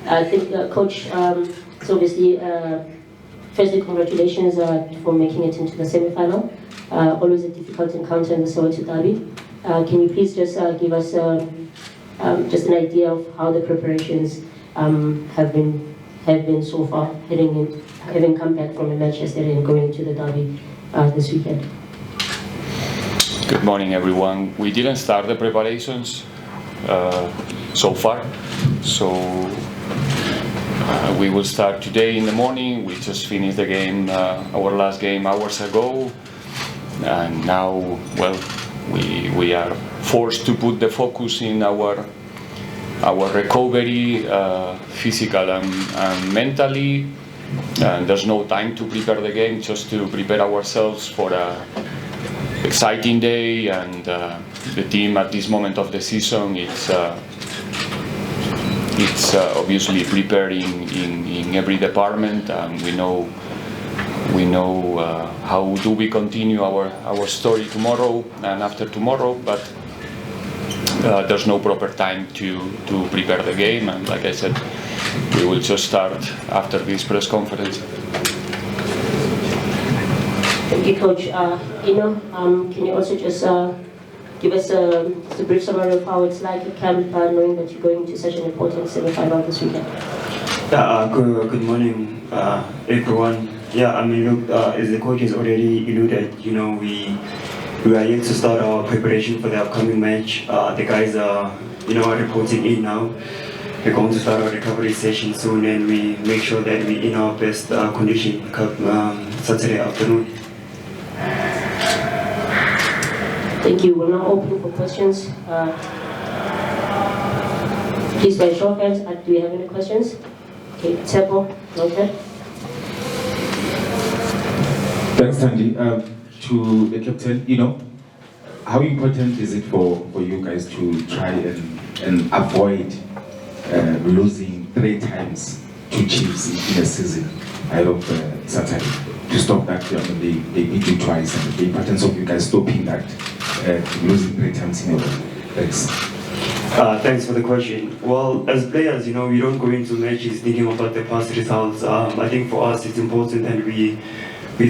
I think, Coach, so obviously, firstly, congratulations for making it into the semi-final. Always a difficult encounter in the Soweto derby. Can you please just give us just an idea of how the preparations have been so far, having come back from a match yesterday and going into the derby this weekend? Good morning, everyone. We didn't start the preparations so far, so we will start today in the morning. We just finished the game, our last game, hours ago, and now, well, we are forced to put the focus in our recovery, physical and mentally. And there's no time to prepare the game, just to prepare ourselves for a exciting day. And the team at this moment of the season, it's obviously preparing in every department, and we know how do we continue our story tomorrow and after tomorrow, but there's no proper time to prepare the game, and like I said, we will just start after this press conference. Thank you, Coach. Can you also just give us a brief summary of how it's like at camp, knowing that you're going to such an important semi-final this weekend? Good morning, everyone. Yeah, I mean, look, as the coach has already alluded, we are yet to start our preparation for the upcoming match. The guys are, are reporting in now. We're going to start our recovery session soon, and we make sure that we're in our best condition Saturday afternoon. Thank you. We're now open for questions. Please, by show of hands, do we have any questions? Okay, Temple, okay. Thanks, Sandy. To the captain, how important is it for you guys to try and avoid losing 3 times to Chiefs in a season ahead of Saturday? To stop that, they beat you twice, and the importance of you guys stopping that, losing 3 times in a row. Thanks. Thanks for the question. Well, as players, we don't go into matches thinking about the past results. I think for us it's important that we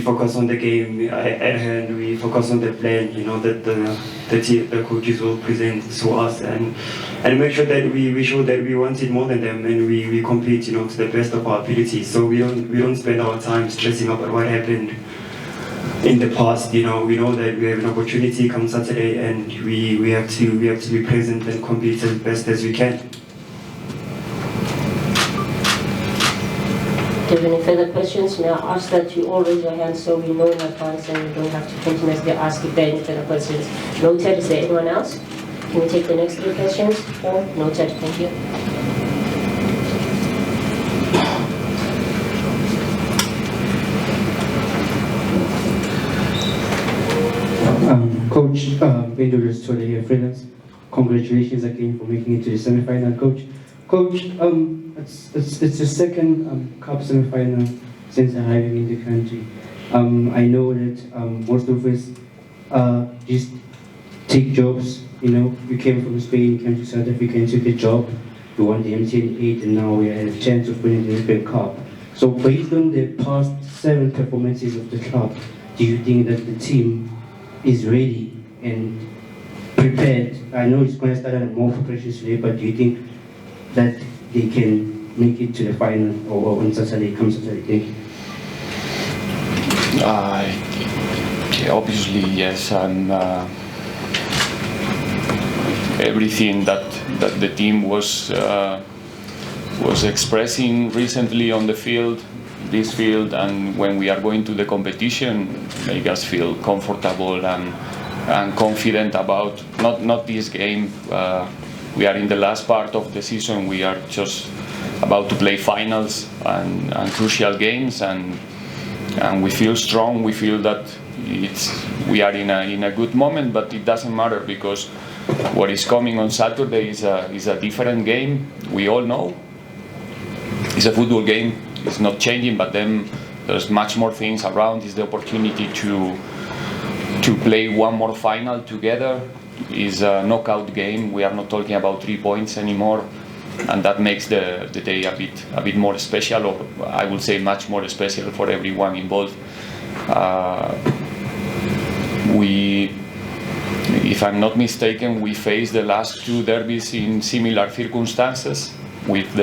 focus on the game at hand. We focus on the plan, that the coaches will present to us, and make sure that we show that we want it more than them, and we compete, to the best of our ability. So we don't spend our time stressing about what happened in the past. We know that we have an opportunity come Saturday, and we have to be present and compete as best as we can. Do you have any further questions? May I ask that you all raise your hands so we know in advance and we don't have to continuously ask if there are any further questions. Noted. Is there anyone else? Can we take the next 3 questions? 4? Noted. Thank you. Coach, Benjamin Stolle here, freelance. Congratulations again for making it to the semi-final, Coach. Coach, it's the second cup semi-final since arriving in the country. I know that most of us just take jobs. We came from Spain, came to South Africa and took a job. We won the MTN 8, and now we have a chance of winning the European Cup. So based on the past 7 performances of the club, do you think that the team is ready and prepared? I know it's going to start at a more precious today, but do you think that they can make it to the final or on Saturday, come Saturday? Thank you. Obviously, yes, and everything that the team was expressing recently on the field, this field, and when we are going to the competition, make us feel comfortable and confident about not this game. We are in the last part of the season. We are just about to play finals and crucial games, and we feel strong. We feel that we are in a good moment, but it doesn't matter because what is coming on Saturday is a different game. We all know it's a football game. It's not changing, but then there's much more things around. It's the opportunity to play one more final together. Is a knockout game. We are not talking about 3 points anymore. and that makes the day a bit more special, or I would say much more special for everyone involved. If I'm not mistaken, we faced the last two derbies in similar circumstances, with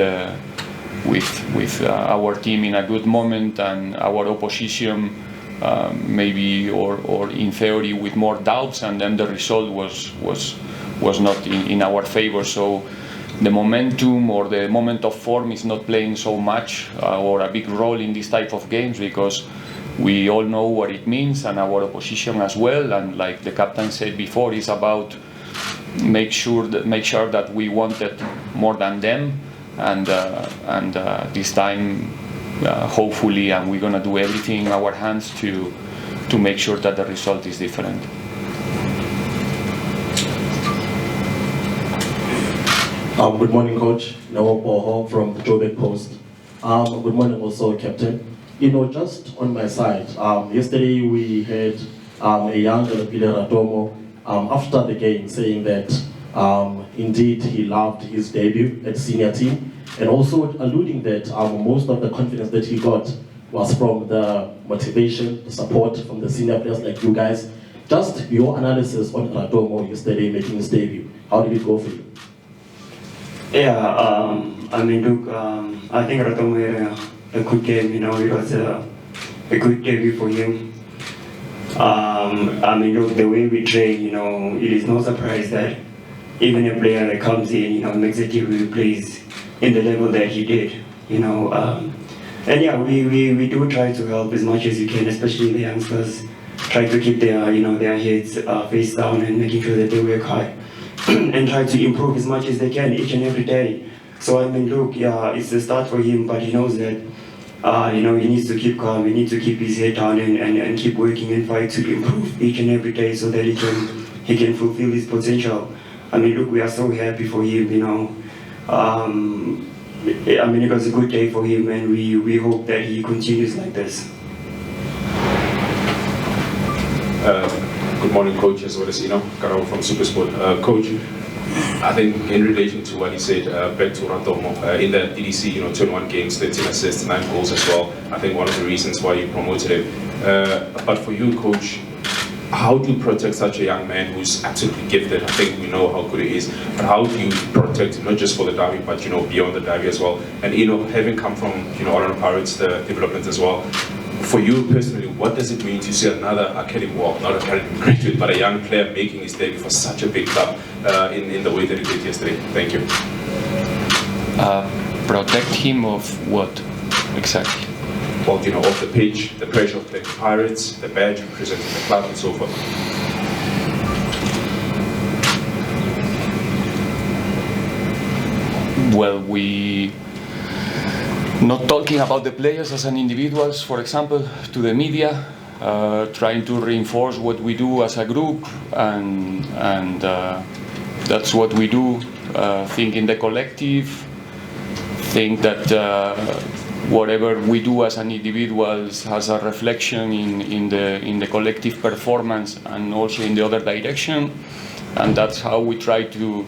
our team in a good moment and our opposition maybe or in theory with more doubts, and then the result was not in our favor. So the momentum or the moment of form is not playing so much or a big role in this type of games, because we all know what it means, and our opposition as well. And like the captain said before, it's about make sure that we wanted more than them, and this time hopefully, and we're gonna do everything in our hands to make sure that the result is different. Good morning, Coach. Noah Boho from the Joburg Post. Good morning also, Captain. Just on my side, yesterday we had a young Lepile Radomo after the game saying that indeed he loved his debut at senior team, and also alluding that most of the confidence that he got was from the motivation, the support from the senior players like you guys. Just your analysis on Radomo yesterday making his debut. How did it go for you? Yeah, I mean, look, I think Radomo had a good game. It was a good debut for him. I mean, look, the way we train, it is no surprise that even a player that comes in, makes a debut, plays in the level that he did, and yeah, we do try to help as much as you can, especially the youngsters. Try to keep their heads face down and making sure that they work hard and try to improve as much as they can each and every day. So I mean, look, yeah, it's a start for him, but he knows that he needs to keep calm. He needs to keep his head down and keep working and fight to improve each and every day so that he can fulfill his potential. I mean, look, we are so happy for him. I mean, it was a good day for him, and we hope that he continues like this. Good morning, Coach, as well as Karao from Supersport. Coach, I think in relation to what he said, back to Radomo, in the DDC, 21 games, 13 assists, 9 goals as well. I think one of the reasons why you promoted him. But for you, Coach, how do you protect such a young man who's absolutely gifted? I think we know how good he is, but how do you protect him, not just for the derby, but beyond the derby as well? And having come from Orlando Pirates, the development as well, for you personally, what does it mean to see another academy, well, not academy graduate, but a young player making his debut for such a big club in the way that he did yesterday? Thank you. Protect him of what exactly? Well, off the pitch, the pressure of playing Pirates, the badge representing the club, and so forth. Well, we not talking about the players as an individuals, for example, to the media, trying to reinforce what we do as a group, and that's what we do. Think in the collective. Think that whatever we do as an individuals has a reflection in the collective performance and also in the other direction, and that's how we try to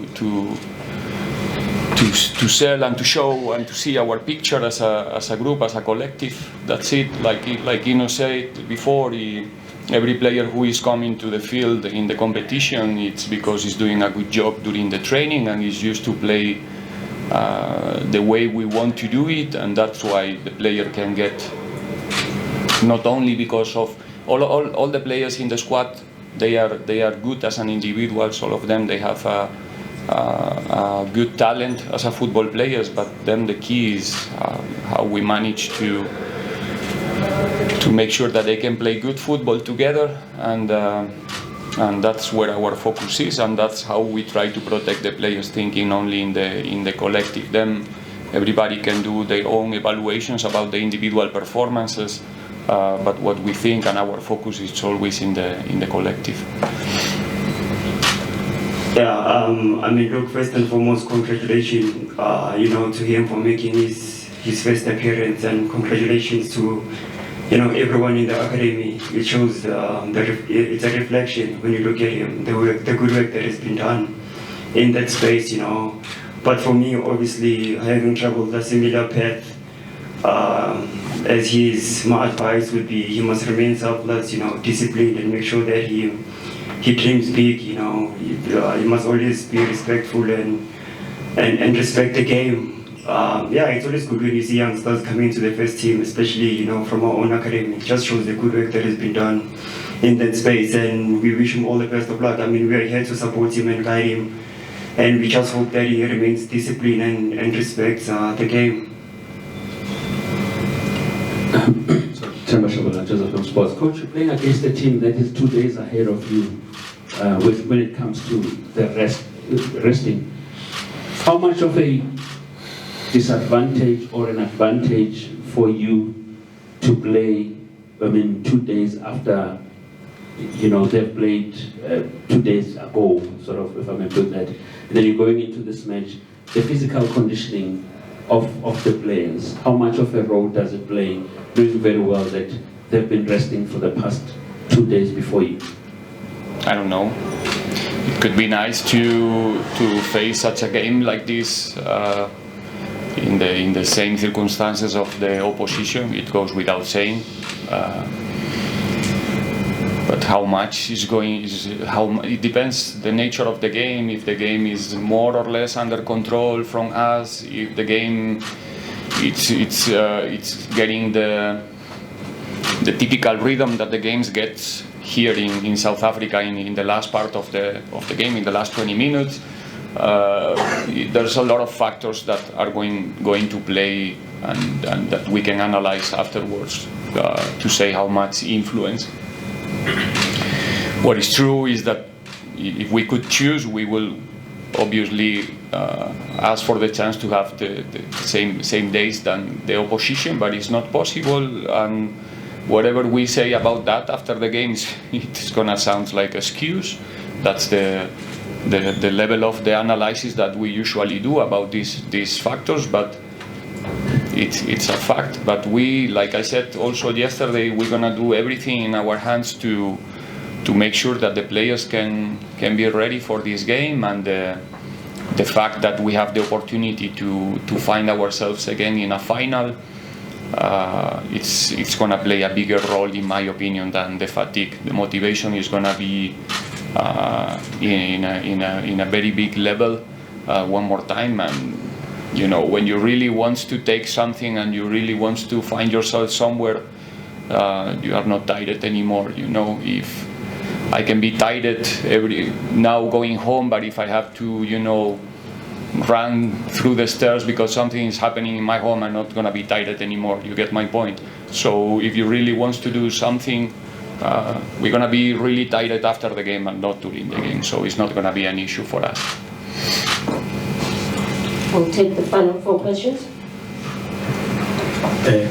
sell and to show and to see our picture as a group, as a collective. That's it. Like Ino said before, every player who is coming to the field in the competition, it's because he's doing a good job during the training and he's used to play the way we want to do it, and that's why the player can get, not only because of all the players in the squad, they are good as an individuals, all of them, they have a good talent as a football players, but then the key is how we manage to make sure that they can play good football together, and that's where our focus is, and that's how we try to protect the players, thinking only in the collective. Then everybody can do their own evaluations about the individual performances, but what we think and our focus is always in the collective. Yeah, I mean, look, first and foremost, congratulations, to him for making his first appearance, and congratulations to, everyone in the academy. It shows it's a reflection when you look at him, the good work that has been done in that space. But for me, obviously, having traveled a similar path, as he is, my advice would be he must remain selfless, disciplined, and make sure that he dreams big. He must always be respectful and respect the game. It's always good when you see youngsters coming to the first team, especially from our own academy. It just shows the good work that has been done in that space, and we wish him all the best of luck. I mean, we are here to support him and guide him, and we just hope that he remains disciplined and respects the game. Joseph from Sports. Coach, you're playing against a team that is 2 days ahead of you when it comes to the resting. How much of a disadvantage or an advantage for you to play, 2 days after, they've played 2 days ago, sort of, if I may put that. And then you're going into this match, the physical conditioning of the players, how much of a role does it play, knowing very well that they've been resting for the past 2 days before you? I don't know. It could be nice to face such a game like this in the same circumstances of the opposition. It goes without saying. But how much is it depends the nature of the game. If the game is more or less under control from us, if the game it's getting the typical rhythm that the games get here in South Africa in the last part of the game, in the last 20 minutes. There's a lot of factors that are going to play and that we can analyze afterwards to say how much influence. What is true is that if we could choose, we will obviously ask for the chance to have the same days than the opposition, but it's not possible. And whatever we say about that after the games, it's gonna sound like an excuse. That's the level of the analysis that we usually do about these factors, but it's a fact. But we, like I said also yesterday, we're gonna do everything in our hands to make sure that the players can be ready for this game, and the fact that we have the opportunity to find ourselves again in a final, it's gonna play a bigger role, in my opinion, than the fatigue. The motivation is gonna be in a very big level one more time. And when you really want to take something and you really want to find yourself somewhere, you are not tired anymore. If I can be tired now going home, but if I have to run through the stairs because something is happening in my home, I'm not gonna be tired anymore. You get my point? So if you really want to do something, we're gonna be really tired after the game and not during the game. So it's not gonna be an issue for us. We'll take the final 4 questions.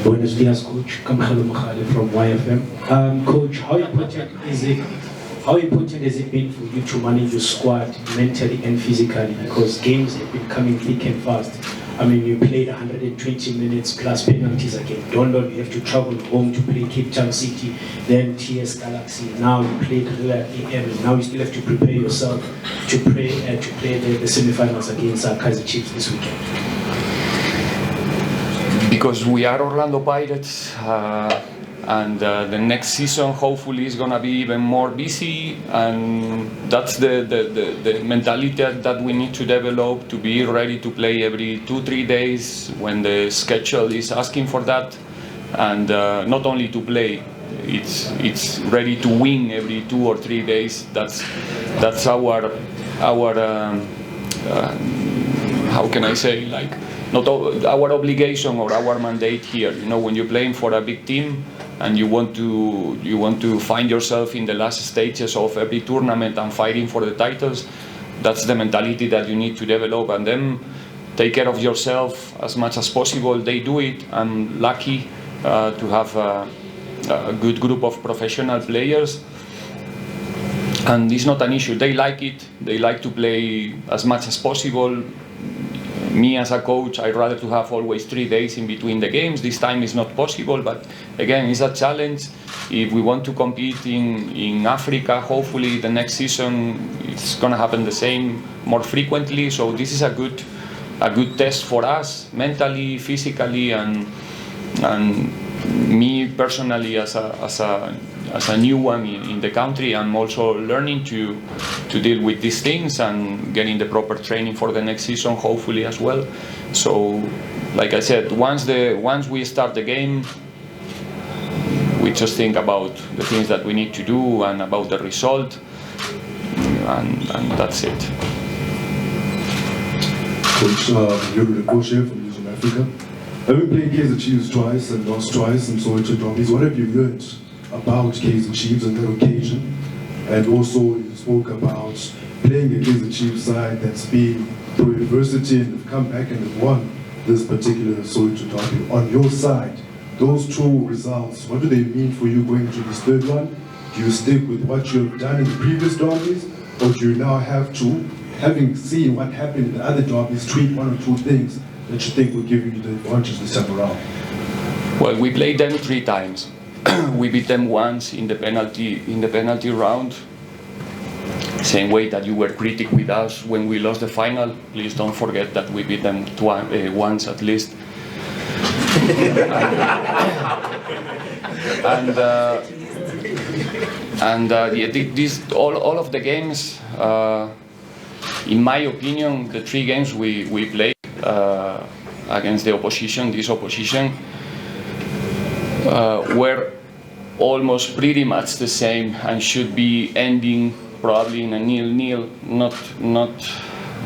Buenos dias, Coach. Kamkhalo Makhale from YFM. Coach, how important has it been for you to manage your squad mentally and physically? Because games have been coming thick and fast. I mean, you played 120 minutes plus penalties against London. You have to travel home to play Cape Town City, then TS Galaxy. Now you played EM. Now you still have to prepare yourself to play the semi-finals against Kaizer Chiefs this weekend. Because we are Orlando Pirates, and the next season hopefully is gonna be even more busy, and that's the mentality that we need to develop, to be ready to play every 2-3 days when the schedule is asking for that, and not only to play, it's ready to win every 2 or 3 days. That's our how can I say, like, not our obligation or our mandate here. When you're playing for a big team and you want to find yourself in the last stages of every tournament and fighting for the titles, that's the mentality that you need to develop, and then take care of yourself as much as possible. They do it. I'm lucky to have a good group of professional players, and it's not an issue. They like it. They like to play as much as possible. Me as a coach, I'd rather to have always 3 days in between the games. This time is not possible, but again, it's a challenge. If we want to compete in Africa, hopefully the next season it's going to happen the same more frequently. So this is a good a good test for us mentally, physically, and me personally as a new one in the country. I'm also learning to deal with these things and getting the proper training for the next season, hopefully as well. So, like I said, once we start the game, we just think about the things that we need to do and about the result, and that's it. Coach, you're the coach here from South Africa. Having played Kaizer Chiefs twice and lost twice and Soweto derbies, what have you learned about Kaizer Chiefs on that occasion? And also, you spoke about playing a Kaizer Chiefs side that's been through adversity and have come back and have won this particular Soweto derby. On your side, those two results, what do they mean for you going to this third one? Do you stick with what you have done in the previous derbies, or do you now have to, having seen what happened in the other derbies, tweak one or two things that you think will give you the advantage this time around? Well, we played them 3 times. We beat them once in the penalty round. Same way that you were critical with us when we lost the final. Please don't forget that we beat them once at least. All of the games, in my opinion, the 3 games we played against the opposition, this opposition, were almost pretty much the same and should be ending probably in a 0-0.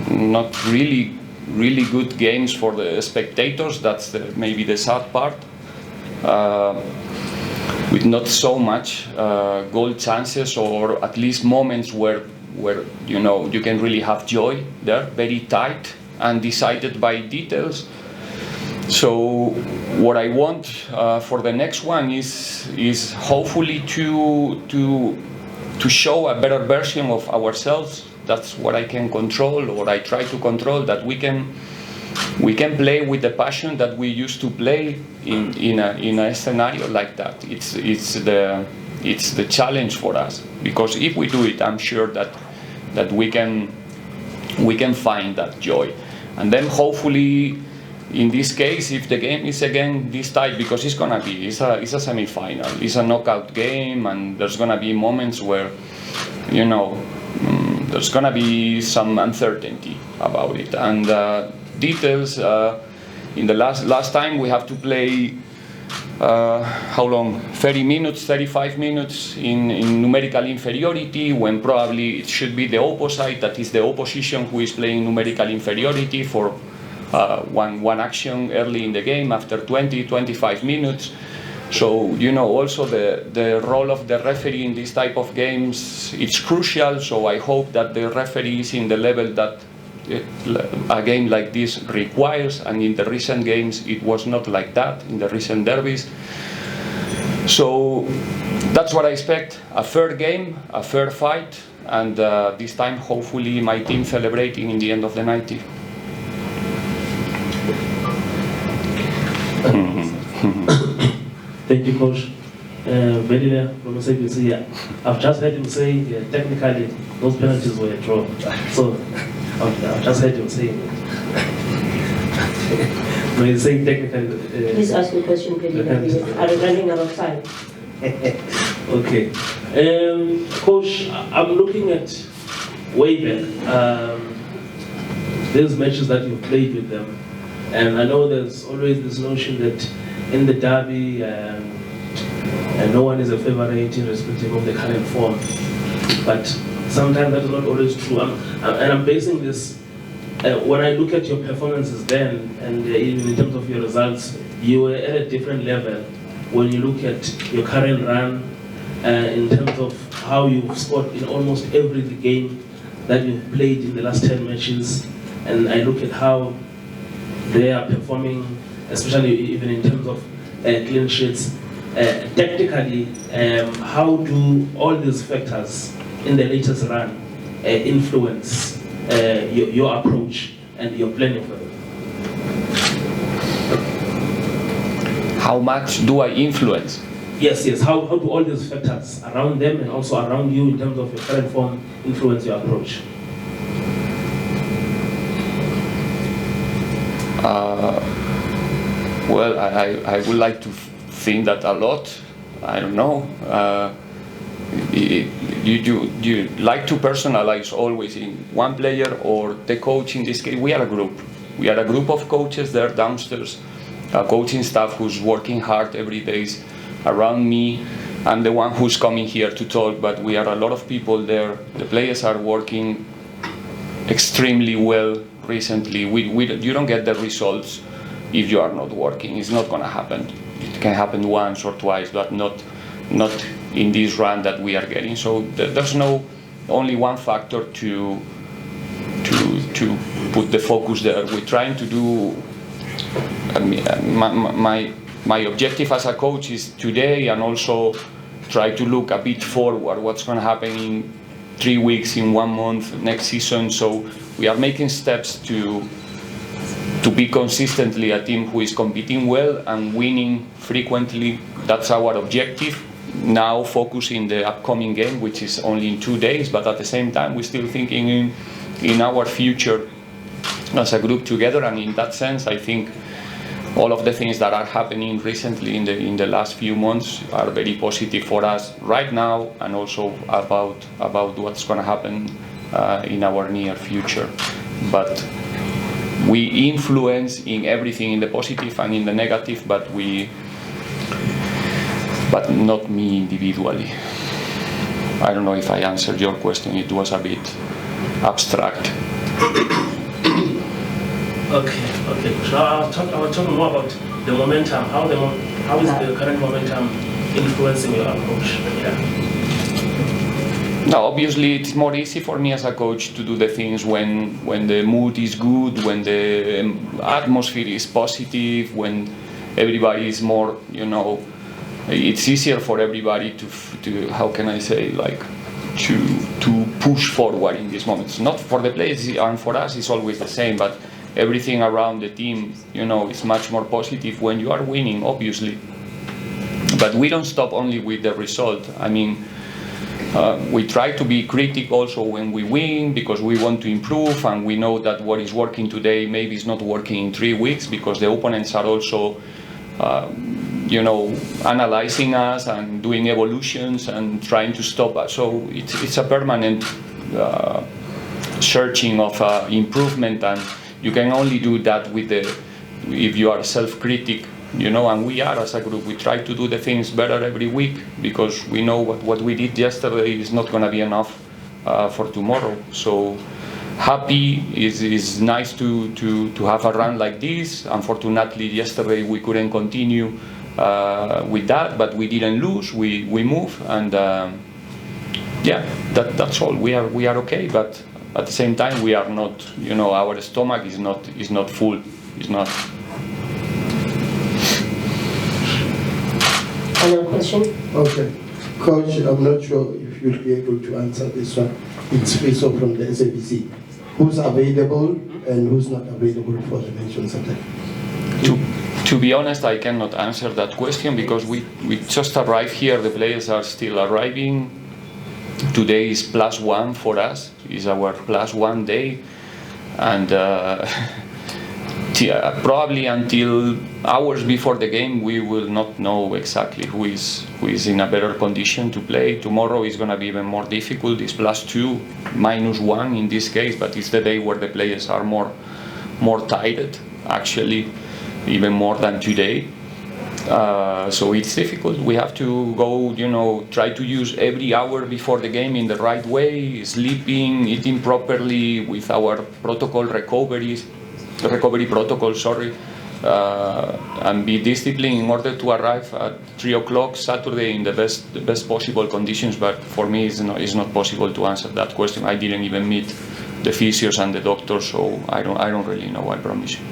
Not really good games for the spectators. That's maybe the sad part. With not so much goal chances, or at least moments where you can really have joy there. Very tight and decided by details. So what I want for the next one is hopefully to show a better version of ourselves. That's what I can control, or I try to control, that we can play with the passion that we used to play in a scenario like that. It's the challenge for us, because if we do it, I'm sure that we can find that joy. And then hopefully, in this case, if the game is again this tight, because it's a semi-final, it's a knockout game, and there's gonna be moments where, there's gonna be some uncertainty about it. And details, in the last time we have to play, how long? 30 minutes, 35 minutes in numerical inferiority, when probably it should be the opposite, that is the opposition who is playing numerical inferiority for one action early in the game after 20-25 minutes. So, also the role of the referee in this type of games, it's crucial. So I hope that the referee is in the level that a game like this requires, and in the recent games it was not like that, in the recent derbies. So that's what I expect, a fair game, a fair fight, and this time hopefully my team celebrating in the end of the 90. Thank you, Coach. Vedina from SABC. I've just heard him say technically those penalties were a draw. So I've just heard him saying it. No, he's saying technically. Please ask your question, Vedina. We are running out of time. Okay. Coach, I'm looking at way back. These matches that you've played with them. And I know there's always this notion that in the derby, and no one is a favorite irrespective of the current form. But sometimes that's not always true. And I'm basing this, when I look at your performances then, and even in terms of your results, you were at a different level when you look at your current run, in terms of how you've scored in almost every game that you've played in the last 10 matches. And I look at how they are performing, especially even in terms of clean sheets. Tactically, how do all these factors in the latest run influence your approach and your planning for them? How much do I influence? Yes. How do all these factors around them and also around you in terms of your current form influence your approach? Well, I would like to think that a lot. I don't know. You like to personalize always in one player or the coach. In this case, we are a group. We are a group of coaches there downstairs, a coaching staff who's working hard every day around me. I'm the one who's coming here to talk, but we are a lot of people there. The players are working extremely well recently. You don't get the results if you are not working. It's not going to happen. It can happen once or twice, but not in this run that we are getting. So there's no only one factor to put the focus there. We're trying to do. My objective as a coach is today, and also try to look a bit forward. What's going to happen in 3 weeks, in 1 month, next season. So we are making steps to be consistently a team who is competing well and winning frequently. That's our objective. Now focusing the upcoming game, which is only in 2 days, but at the same time we're still thinking in our future as a group together. And in that sense, I think all of the things that are happening recently in the last few months are very positive for us right now, and also about what's going to happen in our near future. But we influence in everything, in the positive and in the negative, but not me individually. I don't know if I answered your question. It was a bit abstract. Okay. So I'll talk more about the momentum. How is the current momentum influencing your approach? Yeah. No, obviously it's more easy for me as a coach to do the things when the mood is good, when the atmosphere is positive, when everybody is more, it's easier for everybody to how can I say, like, to push forward in these moments. Not for the players and for us, it's always the same, but everything around the team, is much more positive when you are winning, obviously. But we don't stop only with the result. I mean, we try to be critical also when we win, because we want to improve, and we know that what is working today maybe is not working in 3 weeks, because the opponents are also analyzing us and doing evolutions and trying to stop us. So it's a permanent searching of improvement, and you can only do that if you are self-critic, and we are as a group. We try to do the things better every week, because we know what we did yesterday is not going to be enough for tomorrow. So happy is nice to have a run like this. Unfortunately, yesterday we couldn't continue with that, but we didn't lose. We moved, and that's all. We are okay, but at the same time we are not. Our stomach is not full. It's not. Final question? Okay. Coach, I'm not sure if you'll be able to answer this one. It's Friso from the SABC. Who's available and who's not available for the mentioned Saturday? To be honest, I cannot answer that question, because we just arrived here. The players are still arriving. Today is +1 for us. It's our +1 day, and probably until hours before the game we will not know exactly who is in a better condition to play. Tomorrow is going to be even more difficult. It's +2, -1 in this case, but it's the day where the players are more tired, actually, even more than today. So it's difficult. We have to go, try to use every hour before the game in the right way, sleeping, eating properly with our recovery protocol, and be disciplined in order to arrive at 3 o'clock Saturday in the best possible conditions. But for me, it's not possible to answer that question. I didn't even meet the physios and the doctors, so I don't really know, I promise you.